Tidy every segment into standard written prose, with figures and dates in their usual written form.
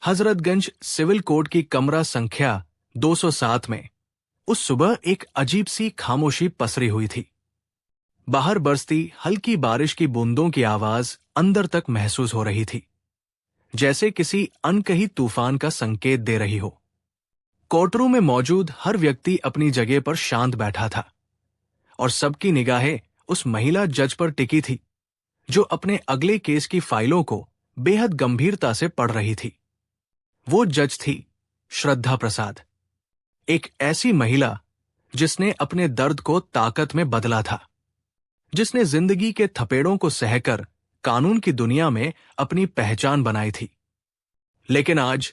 Hazratganj civil court की कमरा संख्या 207 में उस सुबह एक अजीब सी खामोशी पसरी हुई थी। बाहर बरसती हल्की बारिश की बूंदों की आवाज अंदर तक महसूस हो रही थी, जैसे किसी अनकही तूफान का संकेत दे रही हो। कोर्टरूम में मौजूद हर व्यक्ति अपनी जगह पर शांत बैठा था और सबकी निगाहें उस महिला जज पर टिकी थी जो अपने अगले केस की फाइलों को बेहद गंभीरता से पढ़ रही थी। वो जज थी श्रद्धा प्रसाद, एक ऐसी महिला जिसने अपने दर्द को ताकत में बदला था, जिसने जिंदगी के थपेड़ों को सहकर कानून की दुनिया में अपनी पहचान बनाई थी। लेकिन आज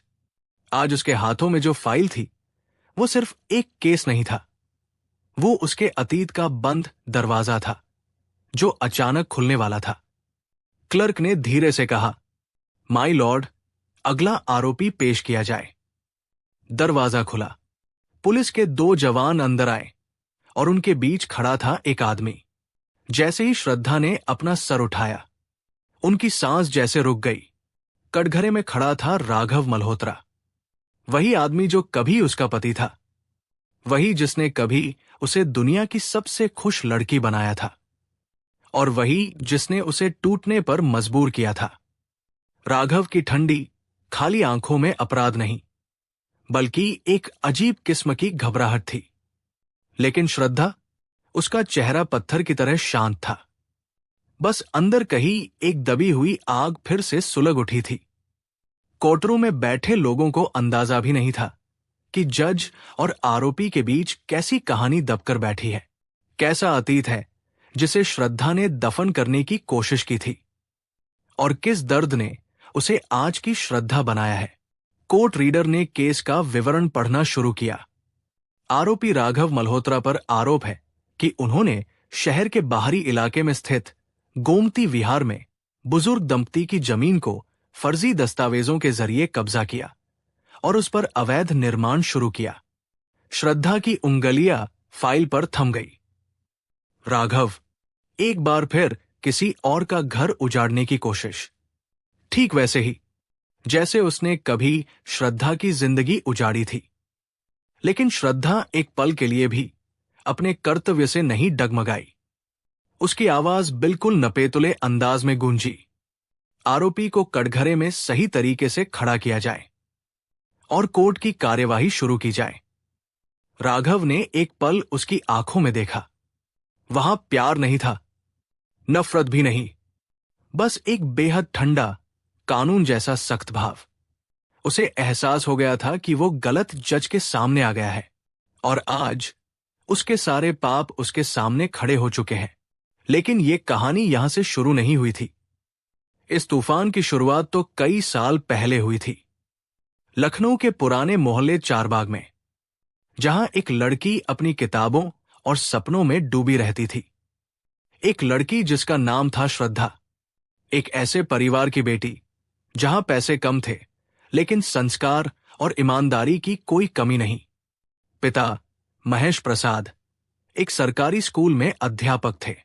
उसके हाथों में जो फाइल थी वो सिर्फ एक केस नहीं था, वो उसके अतीत का बंद दरवाजा था जो अचानक खुलने वाला था। क्लर्क ने धीरे से कहा, माय लॉर्ड, अगला आरोपी पेश किया जाए। दरवाजा खुला। पुलिस के 2 जवान अंदर आए और उनके बीच खड़ा था एक आदमी। जैसे ही श्रद्धा ने अपना सर उठाया, उनकी सांस जैसे रुक गई। कटघरे में खड़ा था राघव मल्होत्रा, वही आदमी जो कभी उसका पति था, वही जिसने कभी उसे दुनिया की सबसे खुश लड़की बनाया था, और वही जिसने उसे टूटने पर मजबूर किया था। राघव की ठंडी खाली आंखों में अपराध नहीं, बल्कि एक अजीब किस्म की घबराहट थी। लेकिन श्रद्धा, उसका चेहरा पत्थर की तरह शांत था। बस अंदर कहीं एक दबी हुई आग फिर से सुलग उठी थी। कोर्टरूम में बैठे लोगों को अंदाजा भी नहीं था कि जज और आरोपी के बीच कैसी कहानी दबकर बैठी है, कैसा अतीत है जिसे श्रद्धा ने दफन करने की कोशिश की थी, और किस दर्द ने उसे आज की श्रद्धा बनाया है। कोर्ट रीडर ने केस का विवरण पढ़ना शुरू किया। आरोपी राघव मल्होत्रा पर आरोप है कि उन्होंने शहर के बाहरी इलाके में स्थित गोमती विहार में बुजुर्ग दंपति की जमीन को फर्जी दस्तावेजों के जरिए कब्जा किया और उस पर अवैध निर्माण शुरू किया। श्रद्धा की उंगलियां फाइल पर थम गई। राघव, एक बार फिर किसी और का घर उजाड़ने की कोशिश, ठीक वैसे ही जैसे उसने कभी श्रद्धा की जिंदगी उजाड़ी थी। लेकिन श्रद्धा एक पल के लिए भी अपने कर्तव्य से नहीं डगमगाई। उसकी आवाज बिल्कुल नपेतुले अंदाज में गूंजी, आरोपी को कटघरे में सही तरीके से खड़ा किया जाए और कोर्ट की कार्यवाही शुरू की जाए। राघव ने एक पल उसकी आंखों में देखा। वहां प्यार नहीं था, नफरत भी नहीं, बस एक बेहद ठंडा, कानून जैसा सख्त भाव। उसे एहसास हो गया था कि वो गलत जज के सामने आ गया है और आज उसके सारे पाप उसके सामने खड़े हो चुके हैं। लेकिन ये कहानी यहां से शुरू नहीं हुई थी। इस तूफान की शुरुआत तो कई साल पहले हुई थी, लखनऊ के पुराने मोहल्ले चारबाग में, जहां एक लड़की अपनी किताबों और सपनों में डूबी रहती थी। एक लड़की जिसका नाम था श्रद्धा, एक ऐसे परिवार की बेटी जहां पैसे कम थे लेकिन संस्कार और ईमानदारी की कोई कमी नहीं। पिता महेश प्रसाद एक सरकारी स्कूल में अध्यापक थे।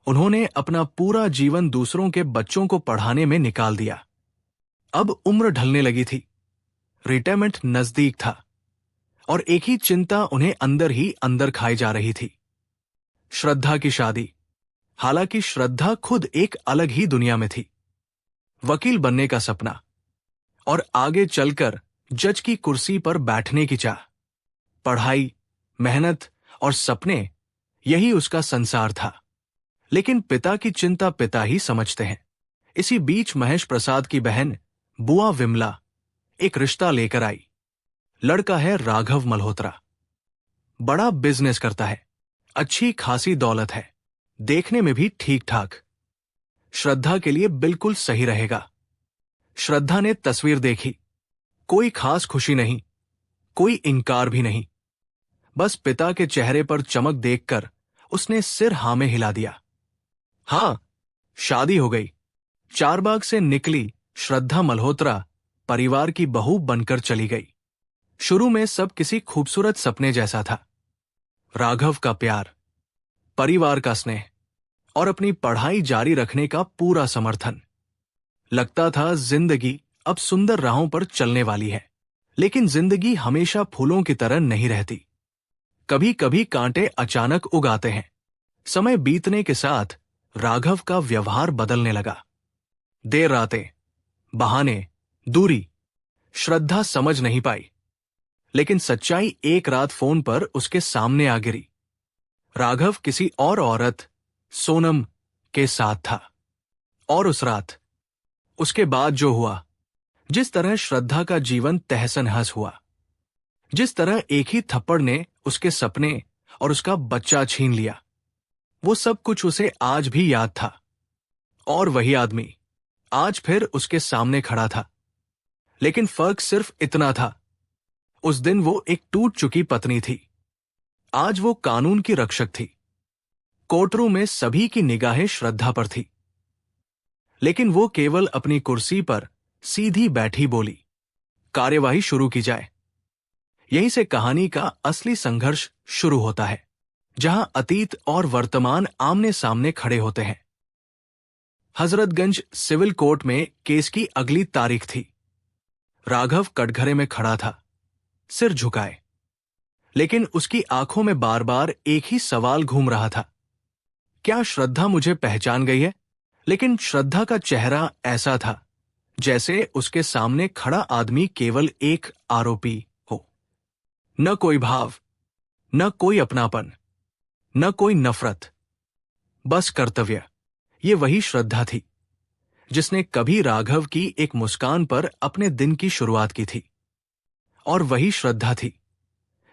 उन्होंने अपना पूरा जीवन दूसरों के बच्चों को पढ़ाने में निकाल दिया। अब उम्र ढलने लगी थी, रिटायरमेंट नजदीक था और एक ही चिंता उन्हें अंदर ही अंदर खाई जा रही थी, श्रद्धा की शादी। हालांकि श्रद्धा खुद एक अलग ही दुनिया में थी। वकील बनने का सपना और आगे चलकर जज की कुर्सी पर बैठने की चाह, पढ़ाई, मेहनत और सपने, यही उसका संसार था। लेकिन पिता की चिंता पिता ही समझते हैं। इसी बीच महेश प्रसाद की बहन बुआ विमला एक रिश्ता लेकर आई। लड़का है राघव मल्होत्रा, बड़ा बिजनेस करता है, अच्छी खासी दौलत है, देखने में भी ठीक ठाक। श्रद्धा के लिए बिल्कुल सही रहेगा। श्रद्धा ने तस्वीर देखी। कोई खास खुशी नहीं, कोई इनकार भी नहीं। बस पिता के चेहरे पर चमक देखकर उसने सिर हाँ में हिला दिया। हाँ, शादी हो गई। चारबाग से निकली श्रद्धा मल्होत्रा परिवार की बहू बनकर चली गई। शुरू में सब किसी खूबसूरत सपने जैसा था। राघव का प्यार, परिवार का स्नेह और अपनी पढ़ाई जारी रखने का पूरा समर्थन। लगता था जिंदगी अब सुंदर राहों पर चलने वाली है। लेकिन जिंदगी हमेशा फूलों की तरह नहीं रहती। कभी कभी कांटे अचानक उग आते हैं। समय बीतने के साथ राघव का व्यवहार बदलने लगा। देर रातें, बहाने, दूरी। श्रद्धा समझ नहीं पाई, लेकिन सच्चाई एक रात फोन पर उसके सामने आ गिरी। राघव किसी और औरत, सोनम, के साथ था। और उस रात, उसके बाद जो हुआ, जिस तरह श्रद्धा का जीवन तहस नहस हुआ, जिस तरह एक ही थप्पड़ ने उसके सपने और उसका बच्चा छीन लिया, वो सब कुछ उसे आज भी याद था। और वही आदमी आज फिर उसके सामने खड़ा था। लेकिन फर्क सिर्फ इतना था, उस दिन वो एक टूट चुकी पत्नी थी, आज वो कानून की रक्षक थी। कोर्टरूम में सभी की निगाहें श्रद्धा पर थी, लेकिन वो केवल अपनी कुर्सी पर सीधी बैठी बोली, कार्यवाही शुरू की जाए। यहीं से कहानी का असली संघर्ष शुरू होता है, जहां अतीत और वर्तमान आमने सामने खड़े होते हैं। हजरतगंज सिविल कोर्ट में केस की अगली तारीख थी। राघव कटघरे में खड़ा था, सिर झुकाए, लेकिन उसकी आंखों में बार बार एक ही सवाल घूम रहा था, क्या श्रद्धा मुझे पहचान गई है? लेकिन श्रद्धा का चेहरा ऐसा था जैसे उसके सामने खड़ा आदमी केवल एक आरोपी हो। न कोई भाव, न कोई अपनापन, न कोई नफरत, बस कर्तव्य। ये वही श्रद्धा थी जिसने कभी राघव की एक मुस्कान पर अपने दिन की शुरुआत की थी, और वही श्रद्धा थी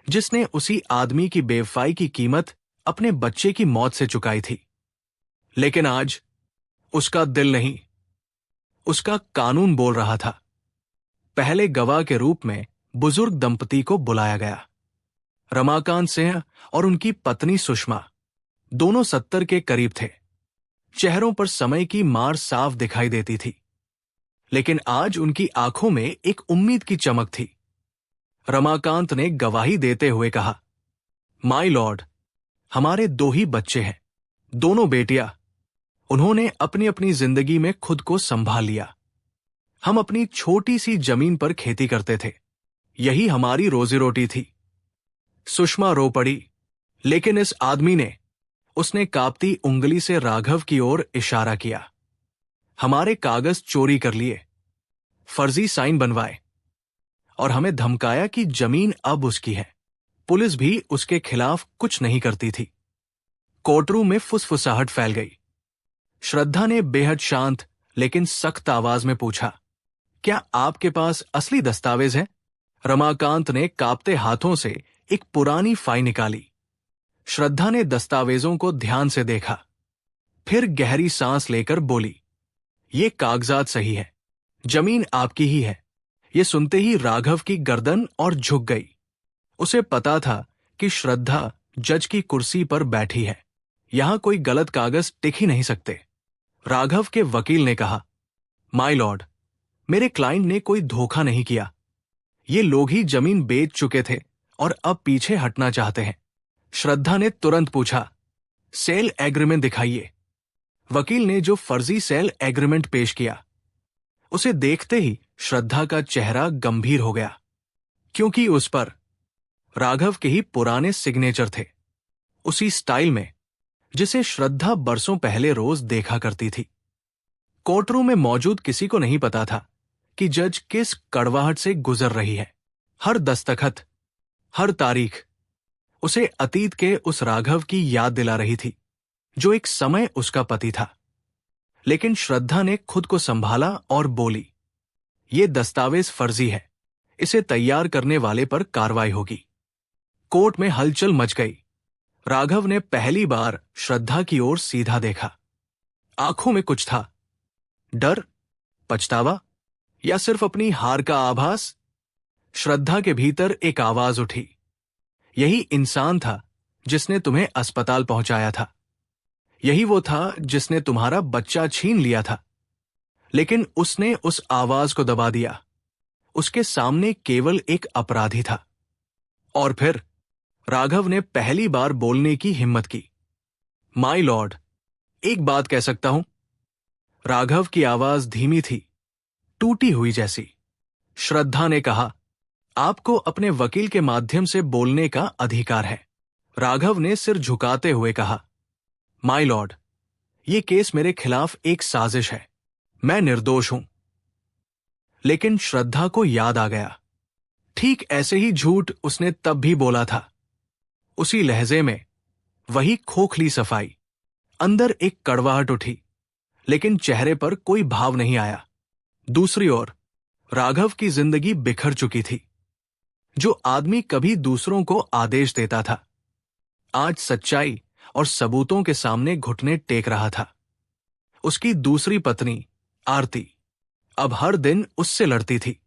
जिसने उसी आदमी की बेवफाई की कीमत अपने बच्चे की मौत से चुकाई थी। लेकिन आज उसका दिल नहीं, उसका कानून बोल रहा था। पहले गवाह के रूप में बुजुर्ग दंपति को बुलाया गया। रमाकांत सिंह और उनकी पत्नी सुषमा, दोनों 70 के करीब थे। चेहरों पर समय की मार साफ दिखाई देती थी, लेकिन आज उनकी आंखों में एक उम्मीद की चमक थी। रमाकांत ने गवाही देते हुए कहा, माय लॉर्ड, हमारे 2 ही बच्चे हैं, दोनों बेटियां। उन्होंने अपनी अपनी जिंदगी में खुद को संभाल लिया। हम अपनी छोटी सी जमीन पर खेती करते थे, यही हमारी रोजी रोटी थी। सुषमा रो पड़ी, लेकिन इस आदमी ने, उसने कांपती उंगली से राघव की ओर इशारा किया, हमारे कागज चोरी कर लिए, फर्जी साइन बनवाए, और हमें धमकाया कि जमीन अब उसकी है। पुलिस भी उसके खिलाफ कुछ नहीं करती थी। कोर्टरूम में फुसफुसाहट फैल गई। श्रद्धा ने बेहद शांत लेकिन सख्त आवाज में पूछा, क्या आपके पास असली दस्तावेज है? रमाकांत ने कांपते हाथों से एक पुरानी फाइल निकाली। श्रद्धा ने दस्तावेजों को ध्यान से देखा, फिर गहरी सांस लेकर बोली, ये कागजात सही है, जमीन आपकी ही है। ये सुनते ही राघव की गर्दन और झुक गई। उसे पता था कि श्रद्धा जज की कुर्सी पर बैठी है, यहां कोई गलत कागज टिक ही नहीं सकते। राघव के वकील ने कहा, माय लॉर्ड, मेरे क्लाइंट ने कोई धोखा नहीं किया। ये लोग ही जमीन बेच चुके थे और अब पीछे हटना चाहते हैं। श्रद्धा ने तुरंत पूछा, सेल एग्रीमेंट दिखाइए। वकील ने जो फर्जी सेल एग्रीमेंट पेश किया, उसे देखते ही श्रद्धा का चेहरा गंभीर हो गया, क्योंकि उस पर राघव के ही पुराने सिग्नेचर थे, उसी स्टाइल में जिसे श्रद्धा बरसों पहले रोज देखा करती थी। कोर्टरूम में मौजूद किसी को नहीं पता था कि जज किस कड़वाहट से गुजर रही है। हर दस्तखत, हर तारीख उसे अतीत के उस राघव की याद दिला रही थी जो एक समय उसका पति था। लेकिन श्रद्धा ने खुद को संभाला और बोली, ये दस्तावेज फर्जी है, इसे तैयार करने वाले पर कार्रवाई होगी। कोर्ट में हलचल मच गई। राघव ने पहली बार श्रद्धा की ओर सीधा देखा। आंखों में कुछ था, डर, पछतावा, या सिर्फ अपनी हार का आभास। श्रद्धा के भीतर एक आवाज उठी, यही इंसान था जिसने तुम्हें अस्पताल पहुंचाया था, यही वो था जिसने तुम्हारा बच्चा छीन लिया था। लेकिन उसने उस आवाज को दबा दिया। उसके सामने केवल एक अपराधी था। और फिर राघव ने पहली बार बोलने की हिम्मत की, माय लॉर्ड, एक बात कह सकता हूं? राघव की आवाज धीमी थी, टूटी हुई जैसी। श्रद्धा ने कहा, आपको अपने वकील के माध्यम से बोलने का अधिकार है। राघव ने सिर झुकाते हुए कहा, माय लॉर्ड, ये केस मेरे खिलाफ एक साजिश है। मैं निर्दोष हूं। लेकिन श्रद्धा को याद आ गया, ठीक ऐसे ही झूठ उसने तब भी बोला था। उसी लहजे में, वही खोखली सफाई। अंदर एक कड़वाहट उठी, लेकिन चेहरे पर कोई भाव नहीं आया। दूसरी ओर राघव की जिंदगी बिखर चुकी थी। जो आदमी कभी दूसरों को आदेश देता था, आज सच्चाई और सबूतों के सामने घुटने टेक रहा था। उसकी दूसरी पत्नी आरती अब हर दिन उससे लड़ती थी,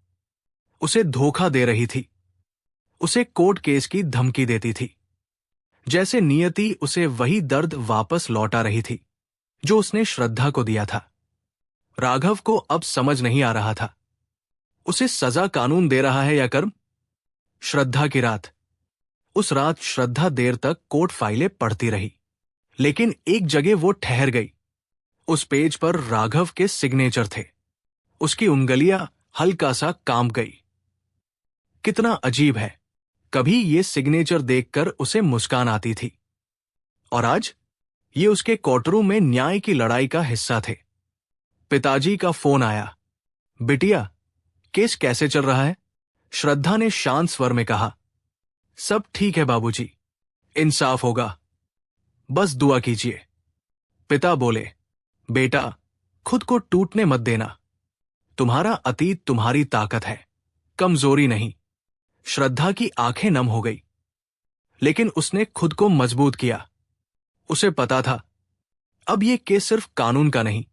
उसे धोखा दे रही थी, उसे कोर्ट केस की धमकी देती थी। जैसे नियति उसे वही दर्द वापस लौटा रही थी जो उसने श्रद्धा को दिया था। राघव को अब समझ नहीं आ रहा था, उसे सजा कानून दे रहा है या कर्म। श्रद्धा की रात। उस रात श्रद्धा देर तक कोर्ट फाइलें पढ़ती रही, लेकिन एक जगह वो ठहर गई। उस पेज पर राघव के सिग्नेचर थे। उसकी उंगलियां हल्का सा कांप गई। कितना अजीब है, कभी ये सिग्नेचर देखकर उसे मुस्कान आती थी, और आज ये उसके कोर्टरूम में न्याय की लड़ाई का हिस्सा थे। पिताजी का फोन आया। बिटिया, केस कैसे चल रहा है? श्रद्धा ने शांत स्वर में कहा, सब ठीक है बाबूजी, इंसाफ होगा, बस दुआ कीजिए। पिता बोले, बेटा, खुद को टूटने मत देना। तुम्हारा अतीत तुम्हारी ताकत है, कमजोरी नहीं। श्रद्धा की आंखें नम हो गई, लेकिन उसने खुद को मजबूत किया। उसे पता था, अब यह केस सिर्फ कानून का नहीं,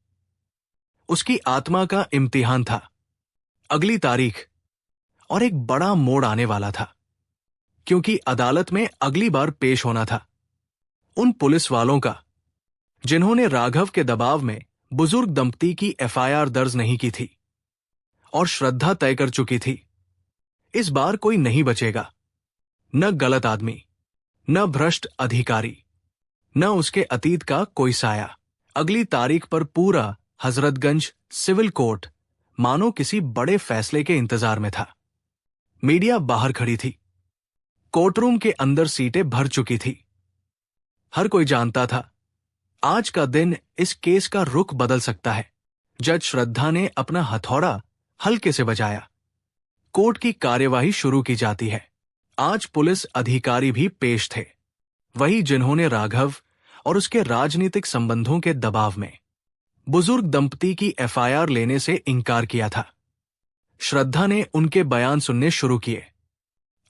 उसकी आत्मा का इम्तिहान था। अगली तारीख और एक बड़ा मोड़ आने वाला था, क्योंकि अदालत में अगली बार पेश होना था उन पुलिस वालों का जिन्होंने राघव के दबाव में बुजुर्ग दंपति की एफआईआर दर्ज नहीं की थी और श्रद्धा तय कर चुकी थी, इस बार कोई नहीं बचेगा। न गलत आदमी, न भ्रष्ट अधिकारी, न उसके अतीत का कोई साया। अगली तारीख पर पूरा हजरतगंज सिविल कोर्ट मानो किसी बड़े फैसले के इंतजार में था। मीडिया बाहर खड़ी थी, कोर्टरूम के अंदर सीटें भर चुकी थी। हर कोई जानता था, आज का दिन इस केस का रुख बदल सकता है। जज श्रद्धा ने अपना हथौड़ा हल्के से बजाया। कोर्ट की कार्यवाही शुरू की जाती है। आज पुलिस अधिकारी भी पेश थे, वही जिन्होंने राघव और उसके राजनीतिक संबंधों के दबाव में बुजुर्ग दंपति की एफआईआर लेने से इनकार किया था। श्रद्धा ने उनके बयान सुनने शुरू किए।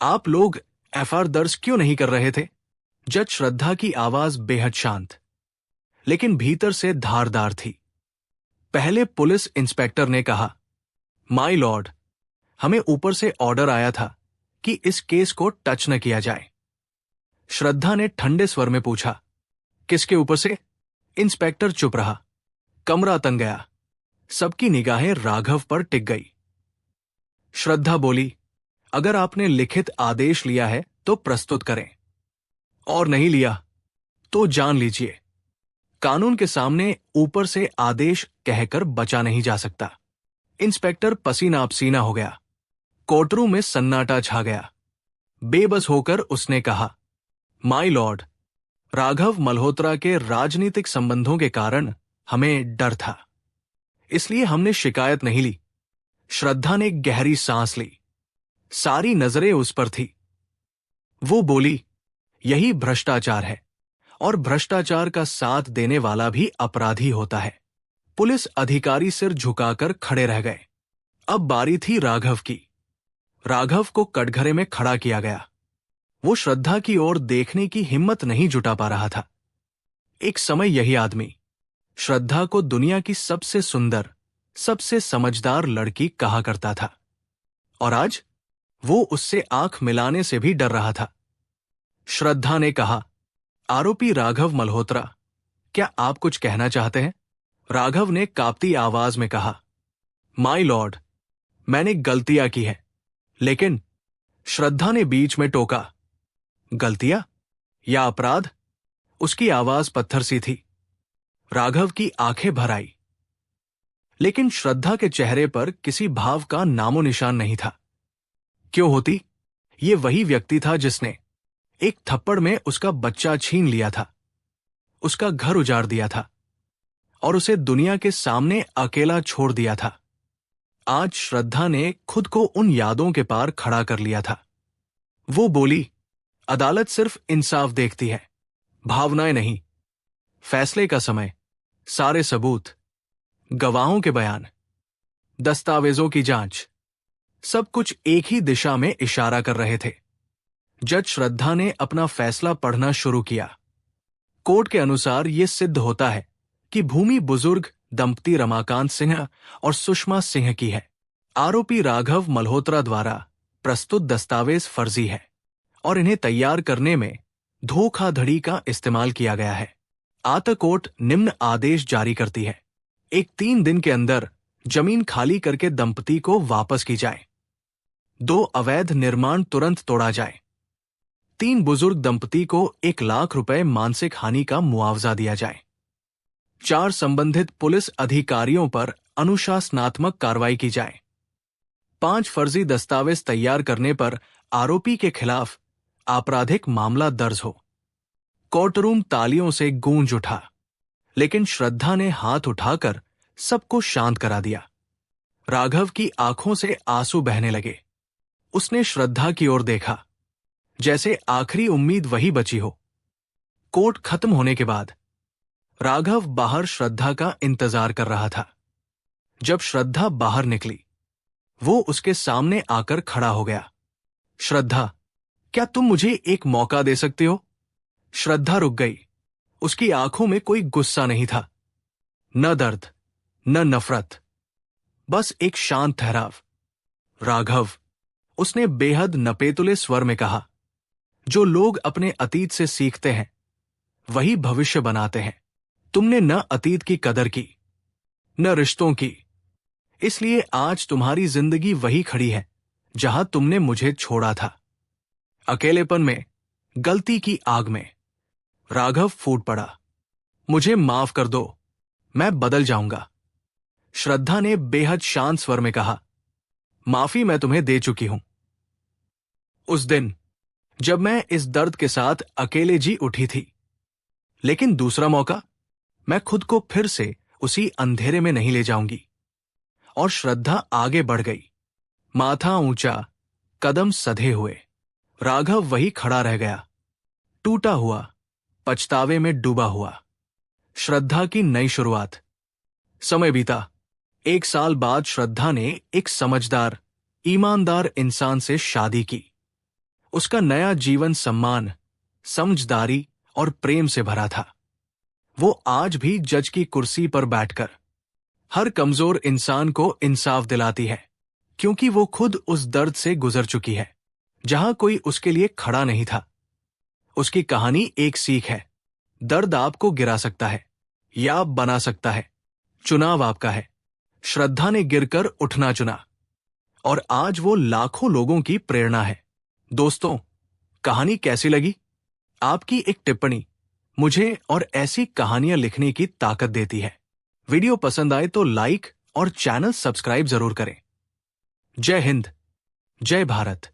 आप लोग एफआईआर दर्ज क्यों नहीं कर रहे थे? जज श्रद्धा की आवाज बेहद शांत, लेकिन भीतर से धारदार थी। पहले पुलिस इंस्पेक्टर ने कहा, माय लॉर्ड, हमें ऊपर से ऑर्डर आया था कि इस केस को टच न किया जाए। श्रद्धा ने ठंडे स्वर में पूछा, किसके ऊपर से? इंस्पेक्टर चुप रहा। कमरा तंग गया। सबकी निगाहें राघव पर टिक गई। श्रद्धा बोली, अगर आपने लिखित आदेश लिया है तो प्रस्तुत करें, और नहीं लिया तो जान लीजिए, कानून के सामने ऊपर से आदेश कहकर बचा नहीं जा सकता। इंस्पेक्टर पसीना पसीना हो गया। कोर्टरूम में सन्नाटा छा गया। बेबस होकर उसने कहा, माय लॉर्ड, राघव मल्होत्रा के राजनीतिक संबंधों के कारण हमें डर था, इसलिए हमने शिकायत नहीं ली। श्रद्धा ने गहरी सांस ली। सारी नजरें उस पर थी। वो बोली, यही भ्रष्टाचार है, और भ्रष्टाचार का साथ देने वाला भी अपराधी होता है। पुलिस अधिकारी सिर झुकाकर खड़े रह गए। अब बारी थी राघव की। राघव को कटघरे में खड़ा किया गया। वो श्रद्धा की ओर देखने की हिम्मत नहीं जुटा पा रहा था। एक समय यही आदमी श्रद्धा को दुनिया की सबसे सुंदर, सबसे समझदार लड़की कहा करता था, और आज वो उससे आंख मिलाने से भी डर रहा था। श्रद्धा ने कहा, आरोपी राघव मल्होत्रा, क्या आप कुछ कहना चाहते हैं? राघव ने कांपती आवाज में कहा, माय लॉर्ड, मैंने गलतियां की है। लेकिन श्रद्धा ने बीच में टोका, गलतियां या अपराध? उसकी आवाज पत्थर सी थी। राघव की आंखें भर आई। लेकिन श्रद्धा के चेहरे पर किसी भाव का नामो निशान नहीं था। क्यों होती? ये वही व्यक्ति था जिसने एक थप्पड़ में उसका बच्चा छीन लिया था, उसका घर उजाड़ दिया था और उसे दुनिया के सामने अकेला छोड़ दिया था। आज श्रद्धा ने खुद को उन यादों के पार खड़ा कर लिया था। वो बोली, अदालत सिर्फ इंसाफ देखती है, भावनाएं नहीं। फैसले का समय, सारे सबूत, गवाहों के बयान, दस्तावेजों की जांच, सब कुछ एक ही दिशा में इशारा कर रहे थे। जज श्रद्धा ने अपना फैसला पढ़ना शुरू किया। कोर्ट के अनुसार यह सिद्ध होता है कि भूमि बुजुर्ग दंपति रमाकांत सिंह और सुषमा सिंह की है। आरोपी राघव मल्होत्रा द्वारा प्रस्तुत दस्तावेज फर्जी है और इन्हें तैयार करने में धोखाधड़ी का इस्तेमाल किया गया है। आत कोर्ट निम्न आदेश जारी करती है। 3 दिन के अंदर जमीन खाली करके दंपति को वापस की जाए। 2 अवैध निर्माण तुरंत तोड़ा जाए। 3 बुजुर्ग दंपति को 1 लाख रुपए मानसिक हानि का मुआवजा दिया जाए। 4 संबंधित पुलिस अधिकारियों पर अनुशासनात्मक कार्रवाई की जाए। 5 फर्जी दस्तावेज तैयार करने पर आरोपी के खिलाफ आपराधिक मामला दर्ज हो। कोर्टरूम तालियों से गूंज उठा, लेकिन श्रद्धा ने हाथ उठाकर सबको शांत करा दिया। राघव की आंखों से आंसू बहने लगे। उसने श्रद्धा की ओर देखा, जैसे आखिरी उम्मीद वही बची हो। कोर्ट खत्म होने के बाद राघव बाहर श्रद्धा का इंतजार कर रहा था। जब श्रद्धा बाहर निकली, वो उसके सामने आकर खड़ा हो गया। श्रद्धा, क्या तुम मुझे एक मौका दे सकते हो? श्रद्धा रुक गई। उसकी आंखों में कोई गुस्सा नहीं था, न दर्द, न नफरत, बस एक शांत ठहराव। राघव, उसने बेहद नपेतुले स्वर में कहा, जो लोग अपने अतीत से सीखते हैं वही भविष्य बनाते हैं। तुमने न अतीत की कदर की, न रिश्तों की, इसलिए आज तुम्हारी जिंदगी वही खड़ी है जहां तुमने मुझे छोड़ा था। अकेलेपन में, गलती की आग में। राघव फूट पड़ा। मुझे माफ कर दो, मैं बदल जाऊंगा। श्रद्धा ने बेहद शांत स्वर में कहा, माफी मैं तुम्हें दे चुकी हूं। उस दिन जब मैं इस दर्द के साथ अकेले जी उठी थी, लेकिन दूसरा मौका, मैं खुद को फिर से उसी अंधेरे में नहीं ले जाऊंगी। और श्रद्धा आगे बढ़ गई, माथा ऊंचा, कदम सधे हुए। राघव वही खड़ा रह गया, टूटा हुआ, पछतावे में डूबा हुआ। श्रद्धा की नई शुरुआत। समय बीता। 1 साल बाद श्रद्धा ने एक समझदार, ईमानदार इंसान से शादी की। उसका नया जीवन सम्मान, समझदारी और प्रेम से भरा था। वो आज भी जज की कुर्सी पर बैठकर हर कमजोर इंसान को इंसाफ दिलाती है, क्योंकि वो खुद उस दर्द से गुजर चुकी है जहां कोई उसके लिए खड़ा नहीं था। उसकी कहानी एक सीख है, दर्द आपको गिरा सकता है या बना सकता है, चुनाव आपका है। श्रद्धा ने गिरकर उठना चुना और आज वो लाखों लोगों की प्रेरणा है। दोस्तों, कहानी कैसी लगी? आपकी एक टिप्पणी मुझे और ऐसी कहानियां लिखने की ताकत देती है। वीडियो पसंद आए तो लाइक और चैनल सब्सक्राइब जरूर करें। जय हिंद, जय भारत।